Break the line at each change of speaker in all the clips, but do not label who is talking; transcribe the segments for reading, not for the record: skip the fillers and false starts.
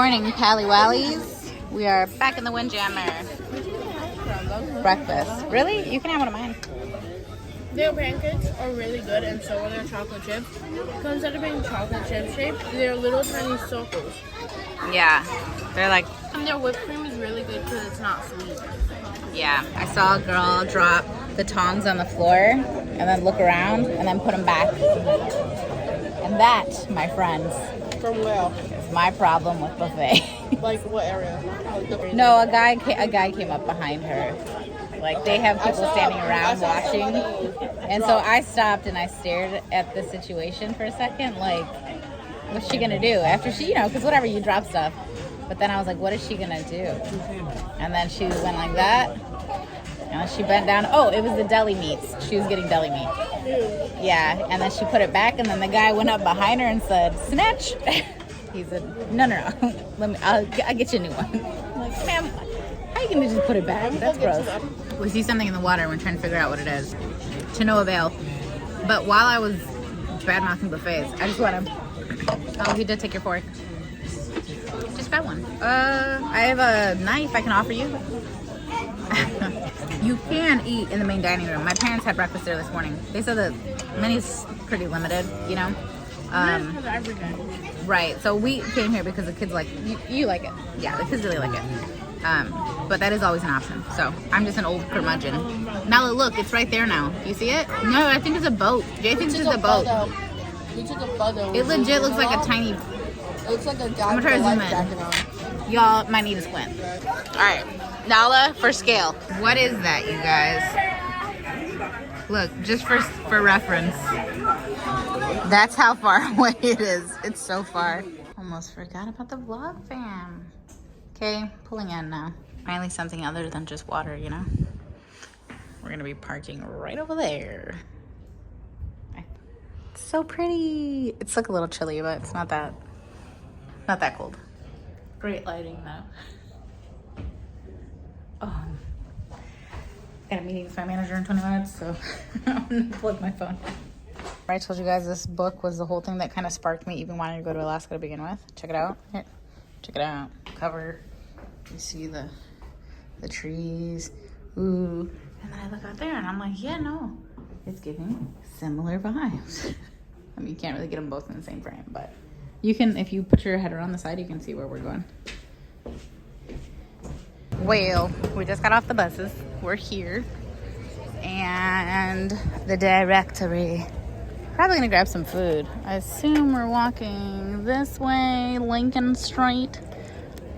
Morning, Pally Wallies. We are back in the Windjammer. Breakfast. Really? You can have one of mine.
Their pancakes are really good, and so are their chocolate chips. So instead of being chocolate chip shaped, they're little tiny circles.
Yeah. They're like...
And their whipped cream is really good because it's not sweet.
Yeah. I saw a girl drop the tongs on the floor and then look around and then put them back. And that, my friends...
From where?
My problem with buffet.
Like what area?
No, a guy came up behind her. Like they have people standing around watching, and so I stopped and I stared at the situation for a second. Like, what's she gonna do after she, because whatever, you drop stuff. But then I was like, what is she gonna do? And then she went like that, and then she bent down. Oh, it was the deli meats. She was getting deli meat. Yeah, and then she put it back, and then the guy went up behind her and said, "Snatch." He said, no. I'll get you a new one. I'm like, ma'am, how are you going to just put it back? That's gross. We see something in the water and we're trying to figure out what it is. To no avail. But while I was bad-mouthing buffets, I just want to... Oh, he did take your fork. Just grab one. I have a knife I can offer you. You can eat in the main dining room. My parents had breakfast there this morning. They said the menu's pretty limited, Right, so we came here because the kids like you like it. Yeah, the kids really like it. But that is always an option. So I'm just an old curmudgeon. Nala, look, it's right there now. You see it? No, I think it's a boat. Jay thinks it's a boat.
We took a photo.
It legit looks like a tiny.
It looks like a guy
I'm gonna try to zoom in. Y'all might need a squint. All right, Nala for scale. What is that, you guys? Look, just for reference. That's how far away it is. It's so far. Almost forgot about the vlog fam. Okay, pulling in now. Finally something other than just water, We're gonna be parking right over there. It's so pretty. It's like a little chilly, but it's not that cold. Great lighting though. Oh. Got a meeting with my manager in 20 minutes, so I'm gonna plug my phone. I told you guys this book was the whole thing that kind of sparked me even wanting to go to Alaska to begin with. Check it out. Here. Check it out. Cover. You see the trees. Ooh. And then I look out there and I'm like, yeah, no. It's giving similar vibes. I mean, you can't really get them both in the same frame, but you can, if you put your head around the side, you can see where we're going. Well, we just got off the buses. We're here. And the directory. Probably gonna grab some food. I assume we're walking this way, Lincoln Street.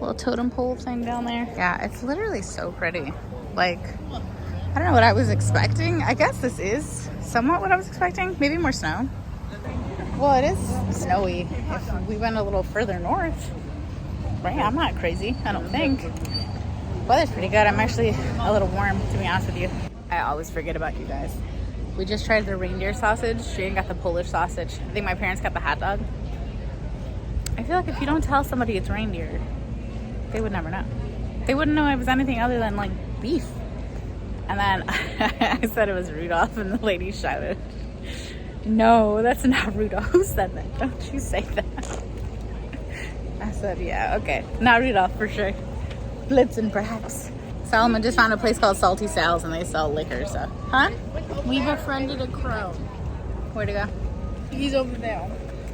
Little totem pole thing down there. Yeah, it's literally so pretty. Like, I don't know what I was expecting. I guess this is somewhat what I was expecting. Maybe more snow. Well, it is snowy. If we went a little further north, right? I'm not crazy, I don't think. Weather's pretty good. I'm actually a little warm, to be honest with you. I always forget about you guys. We just tried the reindeer sausage. Shane got the Polish sausage. I think my parents got the hot dog. I feel like if you don't tell somebody it's reindeer, they would never know. They wouldn't know it was anything other than like beef. And then I said it was Rudolph and the lady shouted, "No, that's not Rudolph." Who said that? Don't you say that. I said, yeah, okay. Not Rudolph for sure. Blitzen perhaps. Solomon just found a place called Salty Sal's and they sell liquor, so. Huh?
We befriended a crow.
Where'd he go?
He's over there.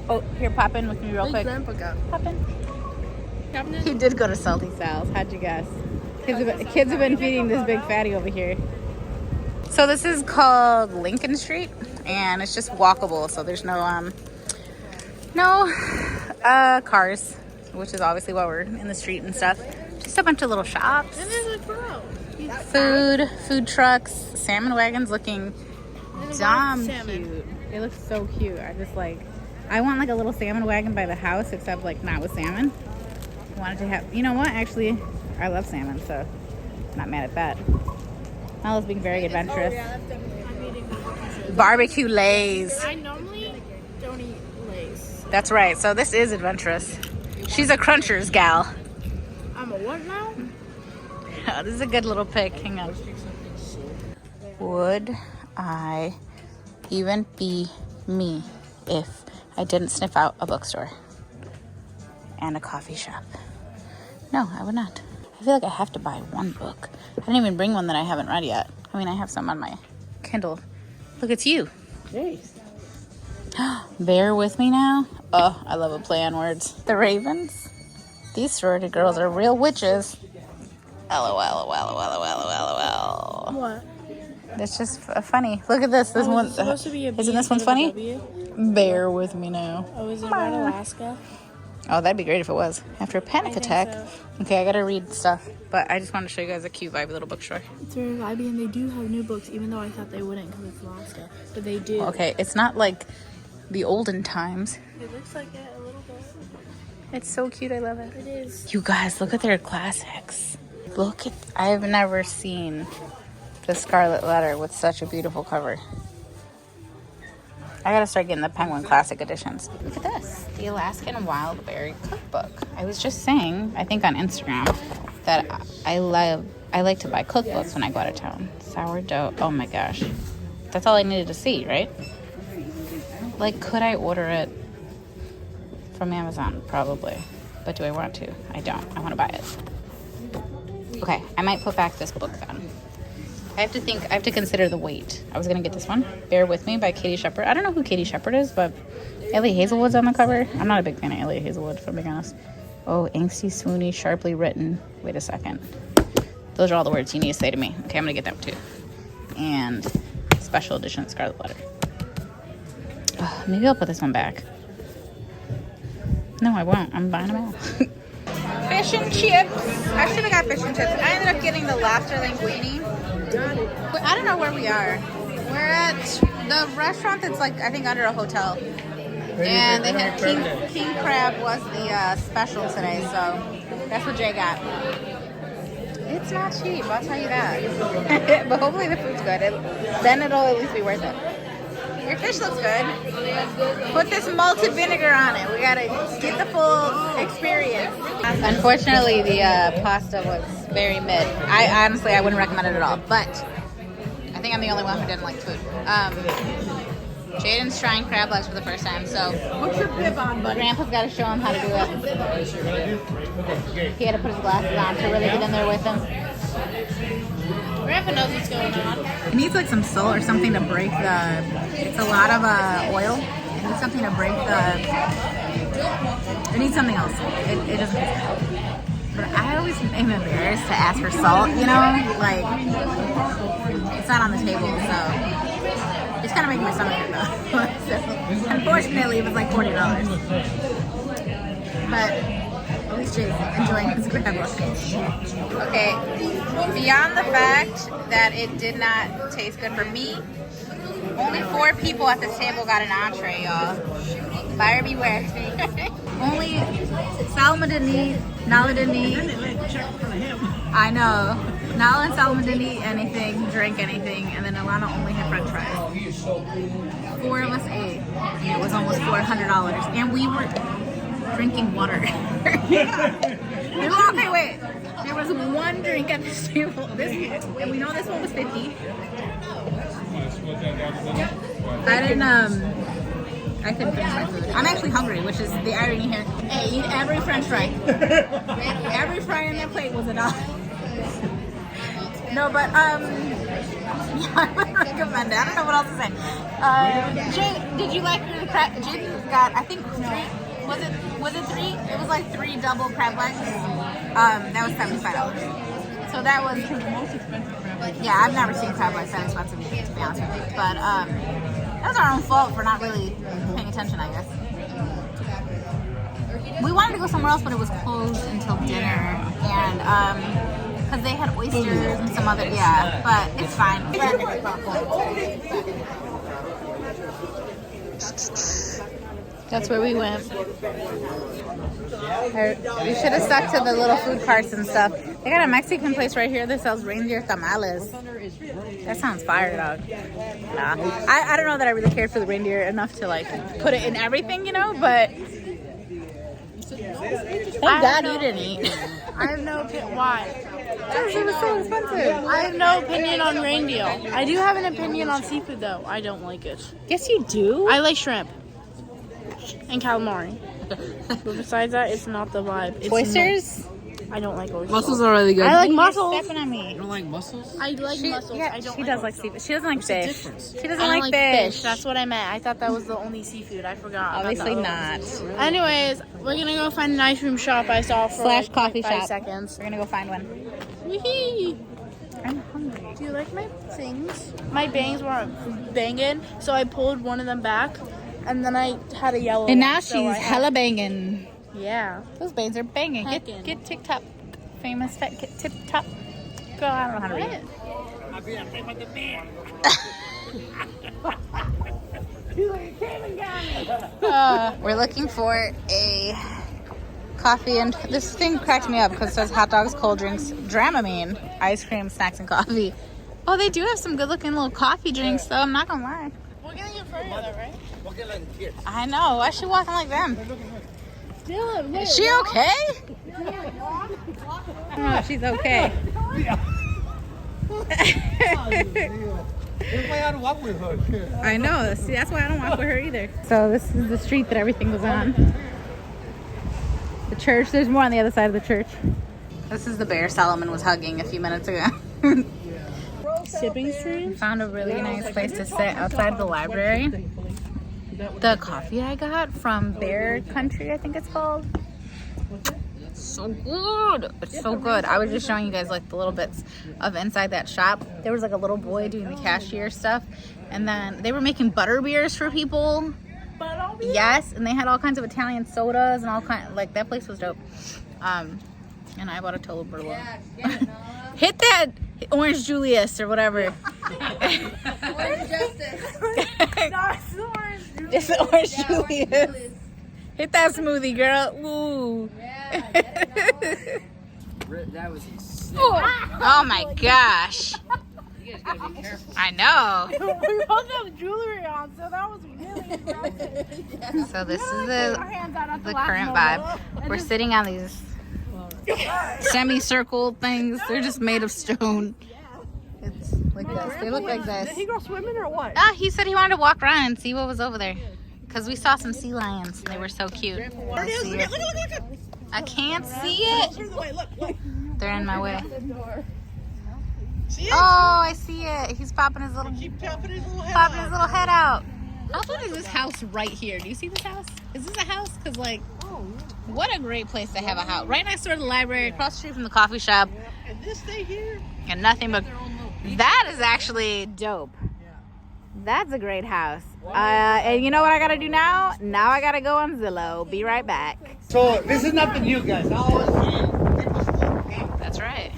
Oh, here, pop in with me real quick.
Grandpa go?
Pop in. He did go to Salty Sal's. How'd you guess? Kids have been feeding this big fatty over here. So this is called Lincoln Street, and it's just walkable. So there's no cars, which is obviously why we're in the street and stuff. Just a bunch of little shops.
And there's a crow.
Food trucks, salmon wagons looking dumb cute. It looks so cute. I want like a little salmon wagon by the house, except like not with salmon. I wanted to have, you know what? Actually, I love salmon, so I'm not mad at that. Nala's being very adventurous. Barbecue Lays.
I normally don't eat Lays.
That's right. So this is adventurous. She's a Crunchers gal.
I'm a what now?
Oh, this is a good little pic. Hang on. Would I even be me if I didn't sniff out a bookstore and a coffee shop? No, I would not. I feel like I have to buy one book. I didn't even bring one that I haven't read yet. I mean, I have some on my Kindle. Look, it's you.
Thanks.
Bear with me now. Oh, I love a play on words. The Ravens. These sorority girls are real witches. LOL.
What?
That's just funny. Look at this. This
Oh,
one.
is it supposed to be a B
Isn't this one
instead of a
funny?
W?
Bear with me now.
Oh, is it about Alaska?
Oh, that'd be great if it was. After a panic
I think
attack.
so.
Okay, I gotta read stuff. But I just wanted to show you guys a cute, vibey little bookstore.
It's very vibey, and they do have new books, even though I thought they wouldn't because it's Alaska. But they do.
Okay, it's not like the olden times.
It looks like it a little bit.
It's so cute. I love it.
It is.
You guys, look at their classics. Look at... I've never seen the Scarlet Letter with such a beautiful cover. I gotta start getting the Penguin Classic editions. Look at this. The Alaskan Wild Berry Cookbook. I was just saying, I think on Instagram, that I like to buy cookbooks when I go out of town. Sourdough. Oh my gosh. That's all I needed to see, right? Like, could I order it from Amazon? Probably. But do I want to? I don't. I want to buy it. Okay, I might put back this book then. I have to consider the weight. I was going to get this one, Bear With Me by Katie Shepherd. I don't know who Katie Shepherd is, but Ellie Hazelwood's on the cover. I'm not a big fan of Ellie Hazelwood, if I'm being honest. Oh, angsty, swoony, sharply written. Wait a second. Those are all the words you need to say to me. Okay, I'm going to get that one too. And special edition Scarlet Letter. Oh, maybe I'll put this one back. No, I won't. I'm buying them all. Fish and chips. I should have got fish and chips. I ended up getting the lobster linguine. I don't know where we are. We're at the restaurant that's like, I think, under a hotel. And they had king crab was the special today, so that's what Jay got. It's not cheap, I'll tell you that. But hopefully the food's good. Then it'll at least be worth it. Your fish looks good. Put this malted vinegar on it. We gotta get the full experience. Unfortunately, the pasta was very mid. I wouldn't recommend it at all. But I think I'm the only one who didn't like food. Jaden's trying crab legs for the first time, so
Put your bib on, buddy.
Grandpa's got to show him how to do it. He had to put his glasses on to really get in there with him.
Grandpa knows what's going on.
It needs like some salt or something to break the... It's a lot of oil. It needs something to break the... It needs something else. It doesn't... But I always am embarrassed to ask for salt, you know? Like, it's not on the table, so... It's kind of making my stomach hurt, though. So, unfortunately, it was like $40. But at least Jay's enjoying his crab legs. Okay, beyond the fact that it did not taste good for me, only 4 people at this table got an entree, y'all. Buyer beware. Only Salma didn't eat, Nala didn't eat. I know. Nala and Salma didn't eat anything, drink anything, and then Alana only had french fries. 4 of us ate, and it was almost $400. And we were drinking water. Okay, wait. There was one drink at this table, and we know this one was 50. I couldn't finish my food. I'm actually hungry, which is the irony here. Hey, eat every french fry. Every fry on that plate was $1. No, but, yeah, I would recommend it. I don't know what else to say. Jay, did you like your crab? Jaden got, I think, 3. Was it 3? It was like 3 double crab legs. That was $75. So that was the most expensive crab legs. Yeah, I've never seen crab legs that expensive, to be honest with you. But that was our own fault for not really paying attention, I guess. We wanted to go somewhere else, but it was closed until dinner, and because they had oysters and some other, yeah. But it's fine. That's where we went. We should have stuck to the little food carts and stuff. They got a Mexican place right here that sells reindeer tamales. That sounds fire, dog. Nah. I don't know that I really cared for the reindeer enough to like put it in everything, you know, but thank God you didn't eat.
I have no opinion. Why?
Because it was so expensive.
I have no opinion on reindeer. I do have an opinion on seafood, though. I don't like it.
Yes, you do.
I like shrimp and calamari. But besides that, it's not the vibe. It's
Oysters?
I don't like oysters.
Mussels are really good.
I like
You're
mussels.
stepping on me.
You don't like mussels?
I like mussels.
Yeah,
I don't
she
like
does like
oysters.
seafood. She doesn't like
What's the
fish.
difference?
She doesn't
I don't
like
like
fish.
That's what I meant. I thought that was the only seafood. I forgot. about
Obviously
the
not.
other ones. Anyways, we're gonna go find an ice cream shop I saw for
Slash
like
coffee
5
shop.
seconds.
We're gonna go find one.
Wee-hee.
I'm hungry.
Do you like my things? My bangs weren't banging, so I pulled one of them back, and then I had a yellow.
And now
one,
she's
so I had-
hella banging.
Yeah.
Those bangs are banging.
Heckin'.
Get TikTok. Famous fat kid tip top. Girl, I don't know how to read. We're looking for a coffee, and this thing cracked me up because it says hot dogs, cold drinks, Dramamine, ice cream, snacks, and coffee. Oh, they do have some good looking little coffee drinks though, I'm not gonna lie.
We're gonna get further, right?
I know, why is she walking like them?
Dylan, wait.
Is she okay? I don't know if she's okay. I know, see, that's why I don't walk with her either. So this is the street that everything was on. The church, there's more on the other side of the church. This is the bear Solomon was hugging a few minutes ago.
Sipping stream?
Found a really nice place to sit outside the library. The coffee I got from Bear Country, I think it's called. So good. It's so good. I was just showing you guys like the little bits of inside that shop. There was like a little boy doing the cashier stuff, and then they were making butter beers for people. Yes, and they had all kinds of Italian sodas and all kind. Like that place was dope. And I bought a Tolo. Hit that Orange Julius or whatever.
Orange Justice.
It's the Orange Julius. Hit that smoothie, girl. Ooh.
That was insane.
Oh my gosh.
You guys gotta be careful.
I know.
We both have jewelry on, so that was really impressive.
So this is
Our
the
hands out at the
current
last
vibe.
moment.
We're sitting on these semicircle things. They're just made of stone. It's like this. They look like
Did
this.
he go swimming or what?
Ah, he said he wanted to walk around and see what was over there. Because we saw some sea lions and they were so cute.
There it is. Look at it.
I can't see it.
Turn the way. Look.
They're in my way.
See it?
Oh, I see it. He's popping his little
Popping his little head
popping his little head out. How fun is this house right here? Do you see this house? Is this a house? Because, like, what a great place to have a house. Right next door to the library, across the street from the coffee shop.
And this thing here.
And nothing but... That is actually dope. That's a great house. And you know what I gotta do now? Now I gotta go on Zillow. Be right back.
So this is nothing new, guys. I always see people smoking.
That's right.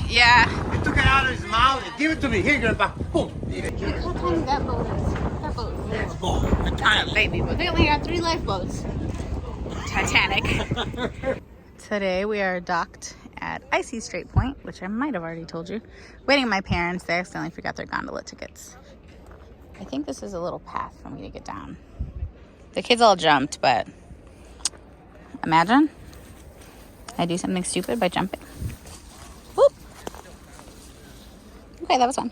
Yeah.
He took it out of his mouth and give it to me. Here, Grandpa. Boom. Eat it.
What time is that boat is? That boat is there.
Oh, the time.
Baby boat. They only got 3 lifeboats. Titanic. Today we are docked at Icy Strait Point, which I might have already told you. Waiting on my parents. They accidentally forgot their gondola tickets. I think this is a little path for me to get down. The kids all jumped, but imagine I do something stupid by jumping. Whoop. Okay, that was fun.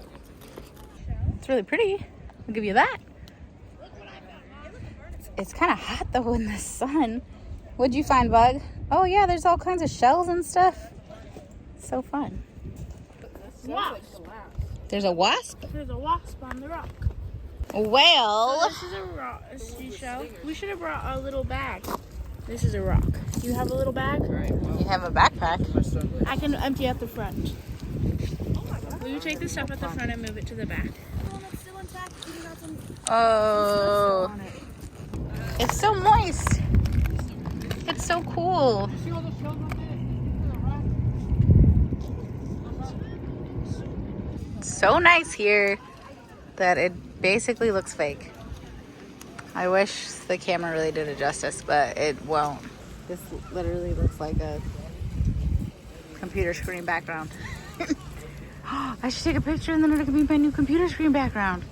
It's really pretty. I'll give you that. It's kind of hot though in the sun. What'd you find, Bug? Oh yeah, there's all kinds of shells and stuff. So fun.
Wasp.
There's a wasp?
There's a wasp on the rock.
Well,
This is a rock, a seashell. We should have brought a little bag. This is a rock. You have a little bag?
you have a backpack.
I can empty out the front. Will you take the stuff at the front and move it to the back?
Oh, it's so moist. It's so cool. It's so nice here that it basically looks fake. I wish the camera really did it justice, but it won't. This literally looks like a computer screen background. I should take a picture and then it can be my new computer screen background.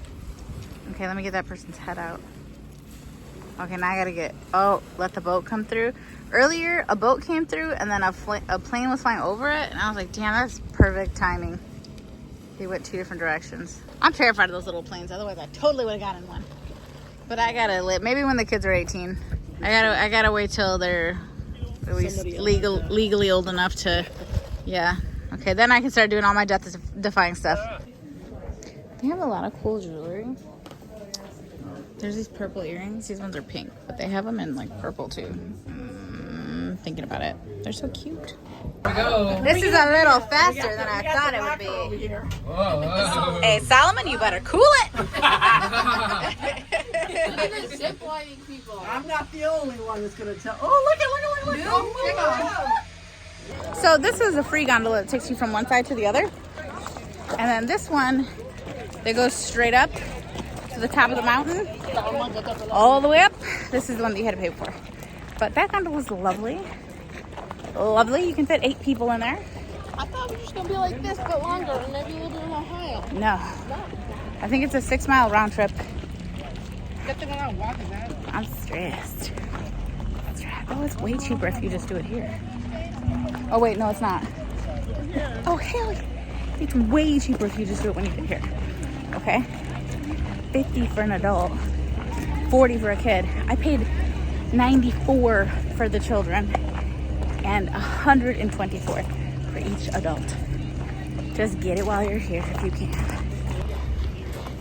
Okay, let me get that person's head out. Okay, now I gotta get, let the boat come through. Earlier, a boat came through and then a plane was flying over it. And I was like, damn, that's perfect timing. They went 2 different directions. I'm terrified of those little planes. Otherwise, I totally would have gotten one. But I gotta live. Maybe when the kids are 18. I gotta wait till they're At least legally old enough to, yeah. Okay, then I can start doing all my death-defying stuff. They have a lot of cool jewelry. There's these purple earrings. These ones are pink, but they have them in like purple too. Thinking about it. They're so cute. This is a little faster than I thought it would be.
Whoa.
Hey, Solomon, you better cool it.
I'm not the only one that's gonna tell. Oh, look! Oh my God!
So this is a free gondola that takes you from one side to the other. And then this one, they go straight up to the top of the mountain, all the way up. This is the one that you had to pay for. But that gondola was lovely. Lovely. You can fit 8 people in there.
I thought it was just gonna be like this, but longer, and maybe a little bit more higher.
No. I think it's a 6-mile round trip.
Good thing we're not walking that.
I'm stressed. Oh, it's way cheaper if you just do it here. Oh, wait, no, it's not. Oh, hell yeah. It's way cheaper if you just do it when you get here. Okay? $50 for an adult, $40 for a kid. I paid $94 for the children and $124 for each adult. Just get it while you're here if you can.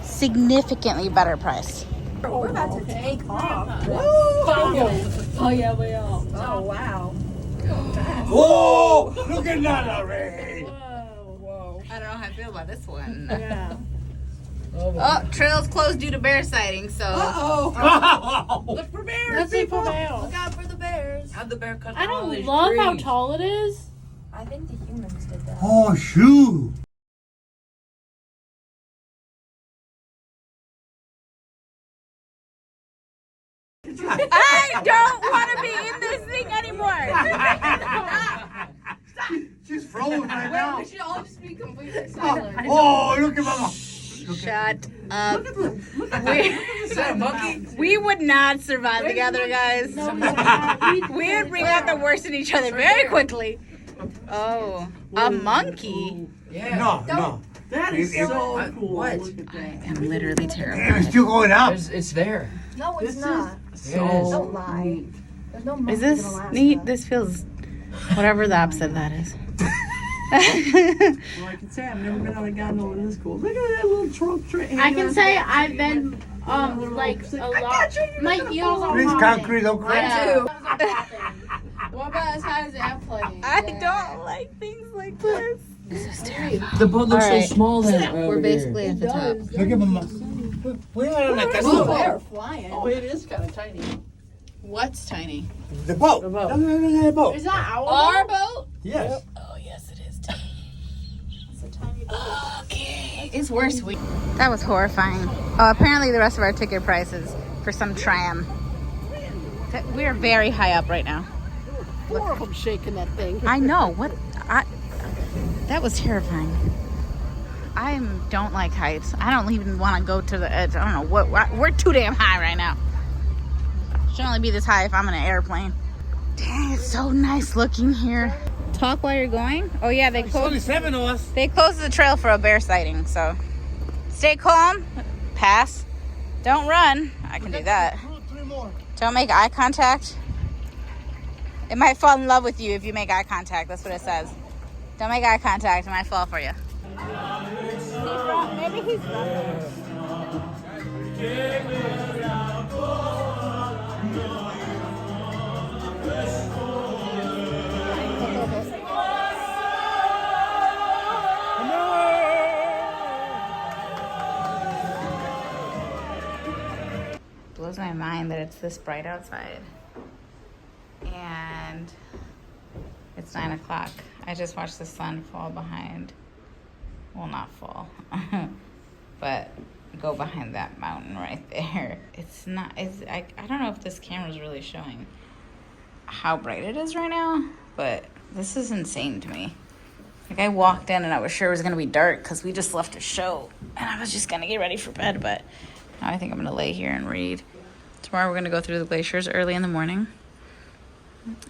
Significantly better price.
We're about to take off.
Oh yeah, we are.
Oh, wow.
Whoa! Look at that already.
Whoa.
I don't know how I feel about this one.
Yeah.
Oh, trails closed due to bear sighting, so.
Look for bears,
Let's see for
Look
bears.
out for the bears.
How'd the bear cut
I
all
don't
these
love how
trees?
tall it is.
I think the humans did that.
Oh, shoot!
I don't want to be in this thing anymore.
She's frozen right now.
We should all just be completely silent.
Oh, look at Mama.
Shut up.
Is that a monkey?
We would not survive together, guys.
No, we don't.
We would bring out the worst in each other very quickly. Oh, a monkey?
Yeah.
No.
That
is
so
cool. What?
Look at that.
I'm literally
It's
terrified.
still going up.
It's there.
No, it's not.
Yeah, it is.
Don't lie. There's no
Is
monkeys in
this
Alaska.
neat? This feels whatever the opposite of that is.
Well, I can say I've never been on a gondola this cool. Look at that little trunk train.
I can say I've been like a lot. My ears are
This
popping.
concrete, don't crack.
Yeah.
What about as high as the airplane?
I don't like things like this. This is terrible.
The boat looks
Alright.
so small then.
We're basically at the top.
Look at Mama. We're not on that
Oh,
castle.
they're flying.
Oh, it is kind of tiny.
What's tiny?
The boat.
The boat.
Look at the boat.
Is that
Our boat?
Yes.
Oh, yes, it is tiny. It's a tiny boat. Okay. It's worse. That was horrifying. Apparently, the rest of our ticket prices for some tram. We are very high up right now.
4 of them shaking that thing.
I know. That was terrifying. I don't like heights. I don't even want to go to the edge. I don't know what. We're too damn high right now. Should only be this high if I'm in an airplane. Dang, it's so nice looking here. Talk while you're going. Oh yeah, they
There's only
closed.
7 of us.
They closed the trail for a bear sighting. So stay calm. Pass. Don't run. I can do that.
3 more.
Don't make eye contact. It might fall in love with you if you make eye contact. That's what it says. Don't make eye contact. It might fall for you. Maybe he's blows my mind that it's this bright outside. And it's 9 o'clock. I just watched the sun fall behind. Well, not fall, but go behind that mountain right there. It's not, I don't know if this camera's really showing how bright it is right now, but this is insane to me. Like, I walked in and I was sure it was gonna be dark because we just left a show and I was just gonna get ready for bed, but now I think I'm gonna lay here and read. Tomorrow we're gonna go through the glaciers early in the morning.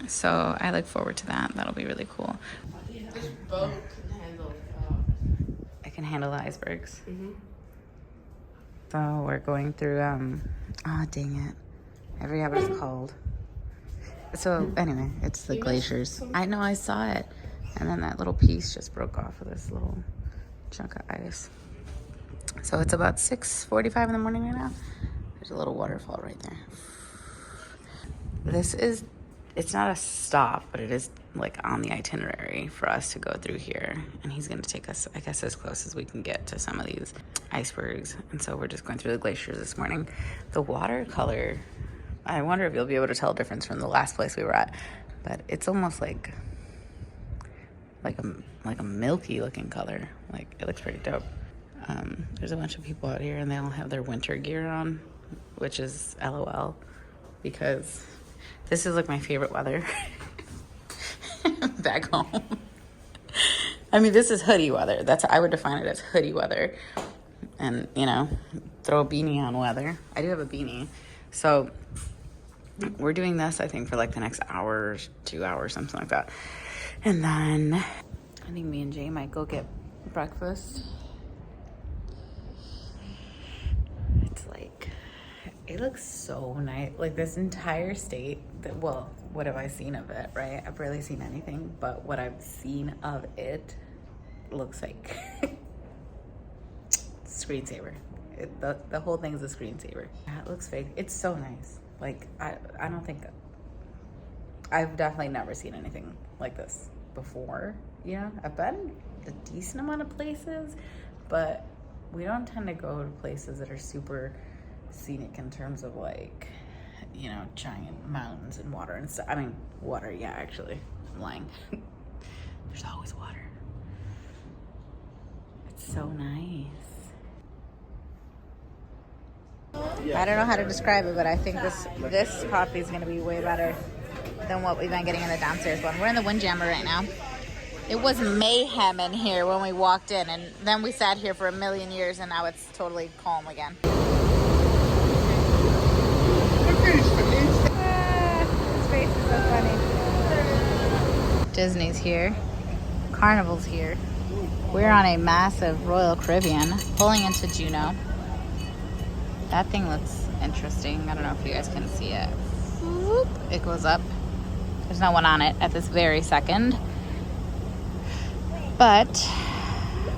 So I look forward to that. That'll be really cool.
This boat can handle.
I can handle the icebergs. So we're going through, oh dang it. I forgot what it's called. So anyway, it's the glaciers. I know, I saw it. And then that little piece just broke off of this little chunk of ice. So it's about 6:45 in the morning right now. There's a little waterfall right there. It's not a stop, but it is like on the itinerary for us to go through here. And he's gonna take us, I guess, as close as we can get to some of these icebergs. And so we're just going through the glaciers this morning. The watercolor, I wonder if you'll be able to tell a difference from the last place we were at, but it's almost like a milky looking color. Like, it looks pretty dope. There's a bunch of people out here and they all have their winter gear on, which is LOL, because this is like my favorite weather back home. I mean, this is hoodie weather. I would define it as hoodie weather. And, you know, throw a beanie on weather. I do have a beanie. So we're doing this, I think, for like the next hour, 2 hours, something like that. And then I think me and Jay might go get breakfast. It's like, it looks so nice. Like, this entire state, well, what have I seen of it, right? I've barely seen anything, but what I've seen of it looks like screensaver. The whole thing is a screensaver. It looks fake. It's so nice. Like, I don't think, I've definitely never seen anything like this before. You know, I've been a decent amount of places, but we don't tend to go to places that are super scenic in terms of, like, you know, giant mountains and water and stuff. I mean, water, yeah, actually, I'm lying. There's always water. It's so nice. I don't know how to describe it, but I think this coffee is going to be way better than what we've been getting in the downstairs one. We're in the Windjammer right now. It was mayhem in here when we walked in, and then we sat here for a million years, and now it's totally calm again. His face is so funny. Disney's here. Carnival's here. We're on a massive Royal Caribbean pulling into Juno. That thing looks interesting. I don't know if you guys can see it. Whoop, it goes up. There's no one on it at this very second. But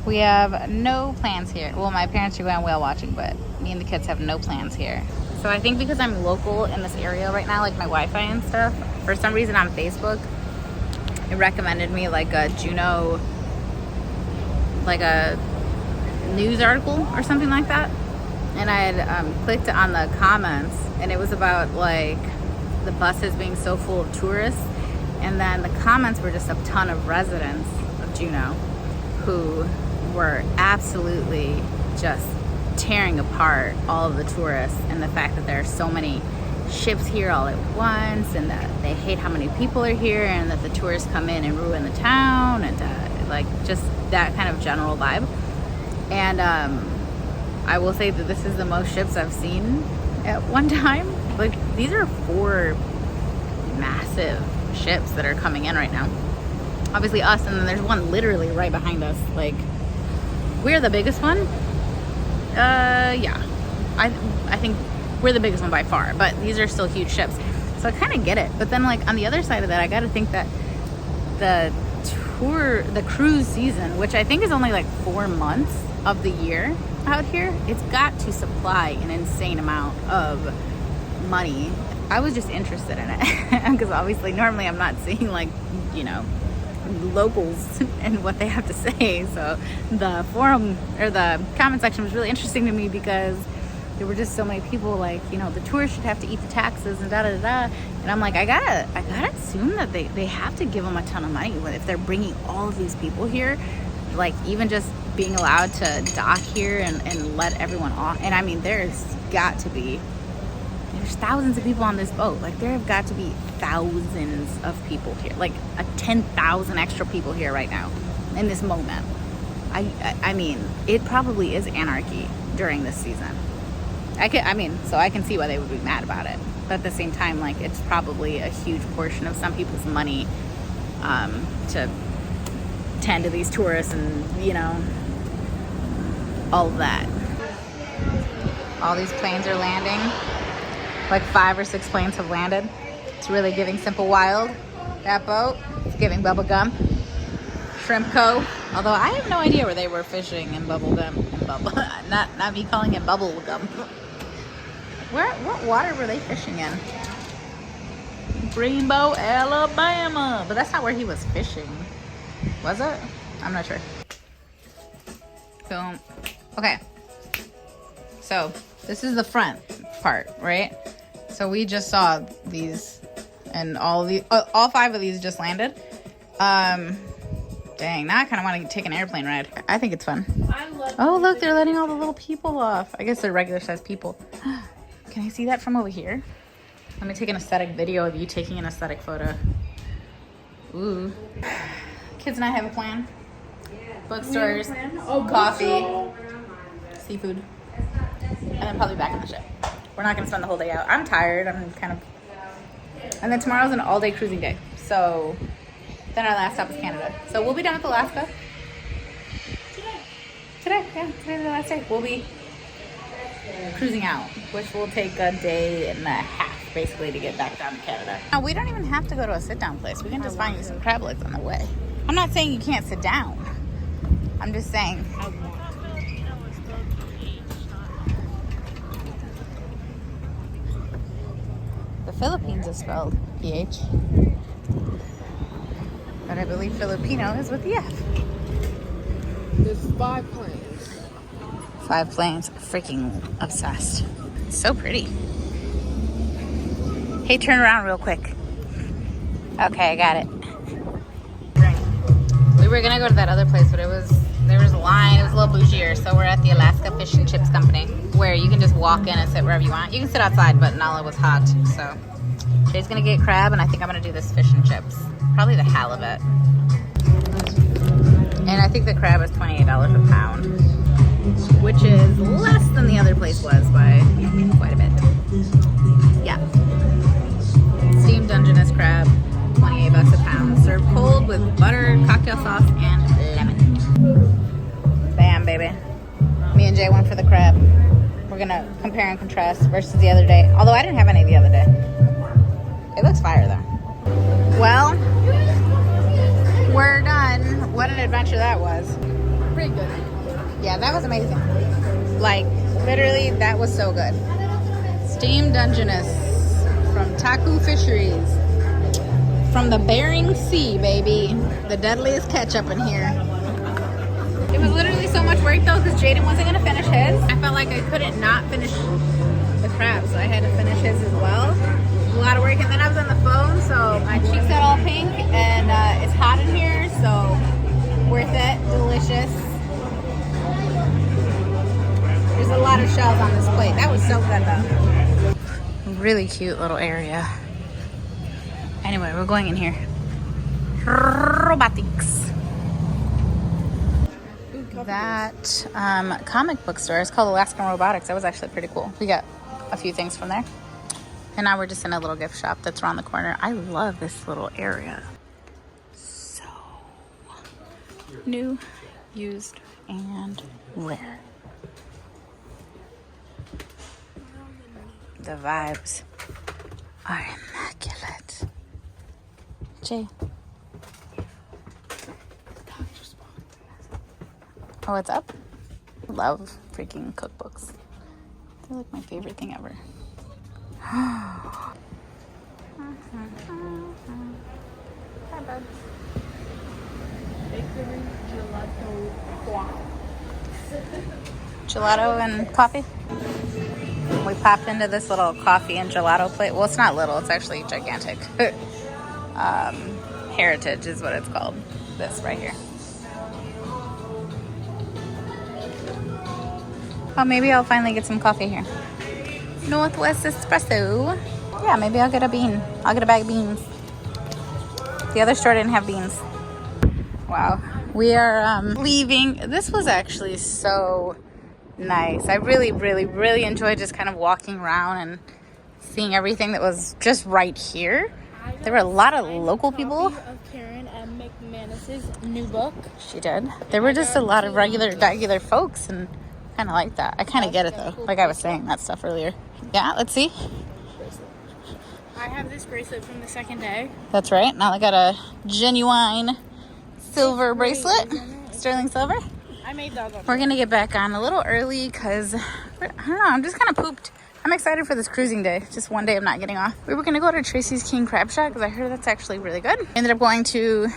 we have no plans here. Well, my parents are going whale watching, but me and the kids have no plans here. So I think because I'm local in this area right now, like my Wi-Fi and stuff, for some reason on Facebook, it recommended me like a Juno, like a news article or something like that. And I had clicked on the comments, and it was about like the buses being so full of tourists. And then the comments were just a ton of residents of Juno who were absolutely just tearing apart all of the tourists and the fact that there are so many ships here all at once, and that they hate how many people are here, and that the tourists come in and ruin the town, and like just that kind of general vibe. And I will say that this is the most ships I've seen at one time. Like, these are 4 massive ships that are coming in right now. Obviously us, and then there's one literally right behind us. Like, we're the biggest one. Yeah, I think we're the biggest one by far, but these are still huge ships. So I kind of get it. But then, like, on the other side of that, I got to think that the cruise season, which I think is only like 4 months of the year out here, it's got to supply an insane amount of money. I was just interested in it because obviously normally I'm not seeing, like, you know, locals and what they have to say. So the forum or the comment section was really interesting to me because there were just so many people like, you know, the tourists should have to eat the taxes and da-da-da-da. And I'm like, I gotta assume that they have to give them a ton of money if they're bringing all of these people here. Like, even just being allowed to dock here and let everyone off. And I mean, there's thousands of people on this boat. Like, there have got to be thousands of people here, like 10,000 extra people here right now in this moment. I mean, it probably is anarchy during this season. So I can see why they would be mad about it. But at the same time, like, it's probably a huge portion of some people's money to tend to these tourists and, you know, all of that. All these planes are landing. Like 5 or 6 planes have landed. It's It's really giving Simple Wild. That boat, it's giving bubble gum. Shrimp Co. Although I have no idea where they were fishing in bubble gum. Not me calling it bubble gum. What water were they fishing in? Greenbow, Alabama. But that's not where he was fishing. Was it? I'm not sure. Boom. Okay. So this is the front part, right? So we just saw these, and all 5 of these just landed. Dang, now I kind of want to take an airplane ride. I think it's fun. Oh, look, they're letting all the little people off. I guess they're regular sized people. Can I see that from over here? Let me take an aesthetic video of you taking an aesthetic photo. Ooh. Kids and I have a plan. Bookstores, coffee, seafood, and then probably back on the ship. We're not gonna spend the whole day out. I'm tired, I'm kind of, and then tomorrow's an all-day cruising day. So then our last stop is Canada. So we'll be done with Alaska. Today, yeah, today's the last day. We'll be cruising out, which will take a day and a half, basically, to get back down to Canada. Now, we don't even have to go to a sit-down place. We can just find you some crab legs on the way. I'm not saying you can't sit down. I'm just saying. The Philippines is spelled PH. But I believe Filipino is with the F.
There's 5 planes.
5 planes. Freaking obsessed. It's so pretty. Hey, turn around real quick. Okay, I got it. We were gonna go to that other place, but there was a line. It was a little bougier, so we're at the Alaska Fish and Chips Company, where you can just walk in and sit wherever you want. You can sit outside, but Nala was hot, so Jay's gonna get crab, and I think I'm gonna do this fish and chips. Probably the halibut. And I think the crab is $28 a pound, which is less than the other place was by quite a bit. Yeah. Steamed Dungeness crab, 28 bucks a pound. Served cold with butter, cocktail sauce, and lemon. Bam, baby. Me and Jay went for the crab. We're gonna compare and contrast versus the other day. Although I didn't have any the other day. It looks fire though. Well, we're done. What an adventure that was.
Pretty good.
Yeah, that was amazing. Like, literally, that was so good. Steamed Dungeness from Taku Fisheries. From the Bering Sea, baby. The deadliest ketchup in here. It was literally so much work though, because Jaden wasn't gonna finish his. I felt like I couldn't not finish the crab, so I had to finish his as well. A lot of work, and then I was on the phone, so my cheeks got all pink, and it's hot in here, so worth it, delicious. There's a lot of shells on this plate. That was so good though. Really cute little area. Anyway, we're going in here. Robotics. That comic book store is called Alaskan Robotics. That was actually pretty cool. We got a few things from there. And now we're just in a little gift shop that's around the corner. I love this little area. So new, used, and rare. The vibes are immaculate. Jay. Oh, it's up? Love freaking cookbooks. They're like my favorite thing ever. Hi, bud. Gelato and coffee? We popped into this little coffee and gelato plate. Well, it's not little, it's actually gigantic. Heritage is what it's called. This right here. Oh, maybe I'll finally get some coffee here. Northwest Espresso. Yeah, maybe I'll get a bean. I'll get a bag of beans. The other store didn't have beans. Wow. We are leaving. This was actually so nice. I really, really, really enjoyed just kind of walking around and seeing everything that was just right here. There were a lot of local people.
Of Karen and McManus's new book.
She did. There were just a lot of regular folks, and kind of like that. I kind of get it though. Like I was saying that stuff earlier. Yeah, let's see.
I have this bracelet from the second day.
That's right. Now I got a genuine silver bracelet. Sterling silver.
I made that up.
We're gonna get back on a little early because I don't know, I'm just kind of pooped. I'm excited for this cruising day. Just one day I'm not getting off. We were gonna go to Tracy's King Crab Shack because I heard that's actually really good. We ended up going to,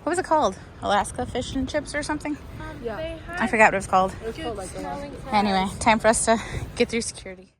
what was it called? Alaska Fish and Chips or something?
Yeah.
I forgot what it was called.
It's called like that.
Anyway, time for us to get through security.